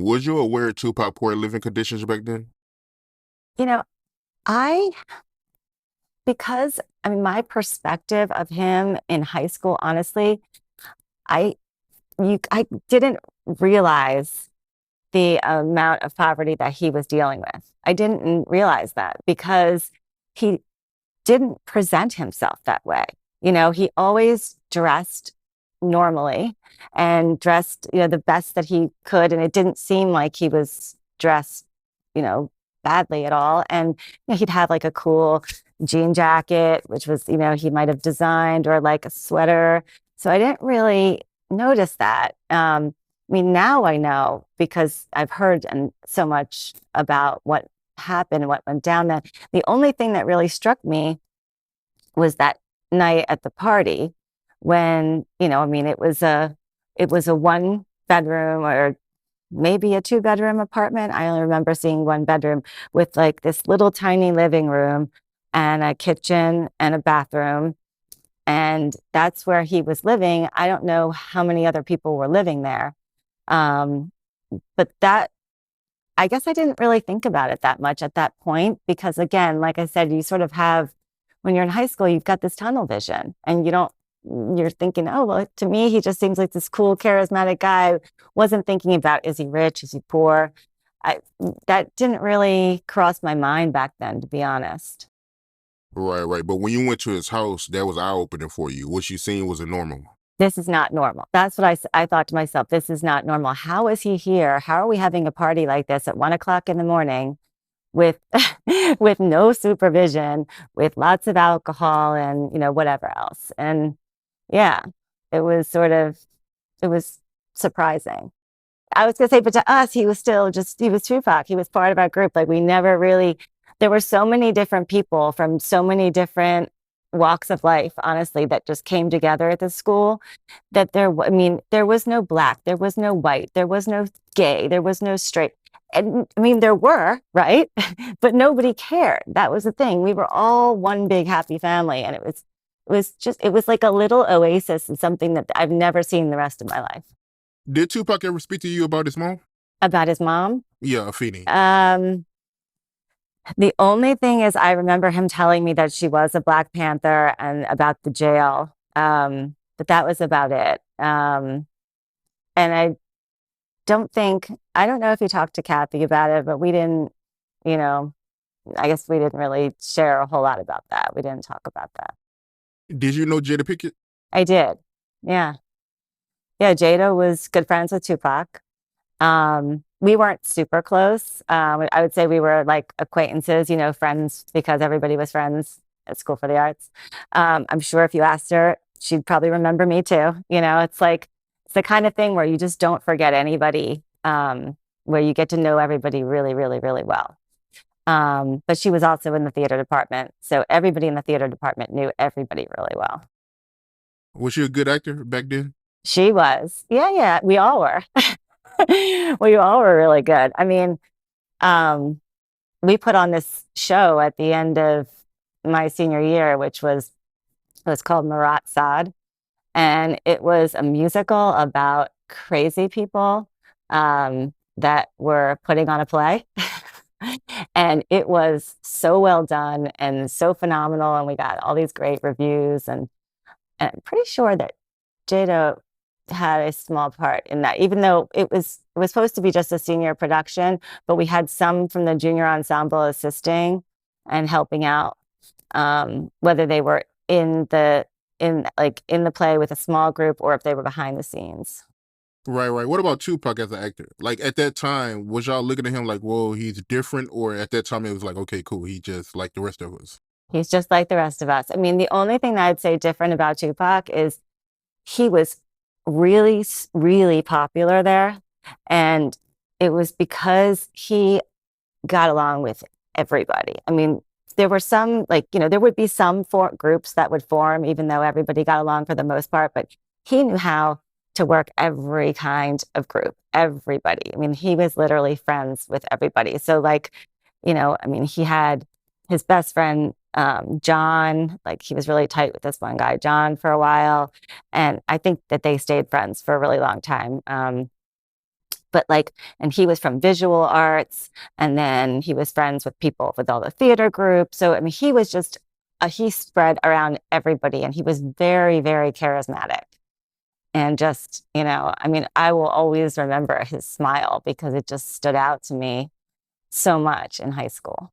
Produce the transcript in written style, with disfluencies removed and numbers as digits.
Was you aware of Tupac poor living conditions back then? You know, I, because I mean, my perspective of him in high school, honestly, I, I didn't realize the amount of poverty that he was dealing with. I didn't realize that because he didn't present himself that way. He always dressed normally and dressed, the best that he could. And it didn't seem like he was dressed, you know, badly at all. And he'd have like a cool jean jacket, which was, he might have designed or like a sweater. So I didn't really notice that. I mean, now I know because I've heard and so much about what happened and what went down. That the only thing that really struck me was that night at the party when, I mean, it was a one bedroom or maybe a two-bedroom apartment. I only remember seeing one bedroom with like this little tiny living room and a kitchen and a bathroom. And that's where he was living. I don't know how many other people were living there. Um, but that I guess I didn't really think about it that much at that point because, again, like I said, you sort of have, when you're in high school, you've got this tunnel vision and you're thinking, oh, well, to me, he just seems like this cool, charismatic guy. Wasn't thinking about, is he rich? Is he poor? I, that didn't really cross my mind back then, to be honest. Right, right. But when you went to his house, that was eye-opening for you. What you seen wasn't normal. This is not normal. That's what I thought to myself. This is not normal. How is he here? How are we having a party like this at 1 o'clock in the morning with with no supervision, with lots of alcohol and whatever else? And yeah, it was sort of it was surprising. I was gonna say, but to us, he was Tupac. He was part of our group. Like we never really, there were so many different people from so many different walks of life, honestly, that just came together at the school that I mean, there was no black, there was no white, there was no gay, there was no straight. And I mean, there were, right? But nobody cared. That was the thing. We were all one big happy family. And it was like a little oasis and something that I've never seen the rest of my life. Did Tupac ever speak to you about his mom? About his mom. Yeah, Afeni. Um, the only thing is I remember him telling me that she was a Black Panther and about the jail. But that was about it. And I don't know if he talked to Kathy about it, but we didn't, you know, I guess we didn't really share a whole lot about that. We didn't talk about that. Did you know Jada Pinkett? I did. Yeah. Yeah. Jada was good friends with Tupac. We weren't super close. I would say we were like acquaintances, friends because everybody was friends at School for the Arts. I'm sure if you asked her, she'd probably remember me too. It's the kind of thing where you just don't forget anybody, where you get to know everybody really, really, really well. But she was also in the theater department. So everybody in the theater department knew everybody really well. Was she a good actor back then? She was. Yeah, yeah, we all were. We all were really good. I mean, um, we put on this show at the end of my senior year, which was called Marat Sad, and it was a musical about crazy people that were putting on a play. And it was so well done and so phenomenal, and we got all these great reviews. And I'm pretty sure that Jada had a small part in that, even though it was supposed to be just a senior production, but we had some from the junior ensemble assisting and helping out, whether they were in the play with a small group or if they were behind the scenes. Right, right. What about Tupac as an actor? Like at that time, was y'all looking at him like, whoa, he's different? Or at that time, it was like, okay, cool. He just like the rest of us. He's just like the rest of us. I mean, the only thing that I'd say different about Tupac is he was really, really popular there. And it was because he got along with everybody. I mean, there were some, like, there would be some groups that would form, even though everybody got along for the most part, but he knew how to work every kind of group, everybody. I mean, he was literally friends with everybody. So, like, I mean, he had his best friend, John, like, he was really tight with this one guy, John, for a while. And I think that they stayed friends for a really long time. but like, and he was from visual arts, and then he was friends with people with all the theater groups. So I mean, he was just he spread around everybody, and he was very, very charismatic. And just, I mean, I will always remember his smile because it just stood out to me so much in high school.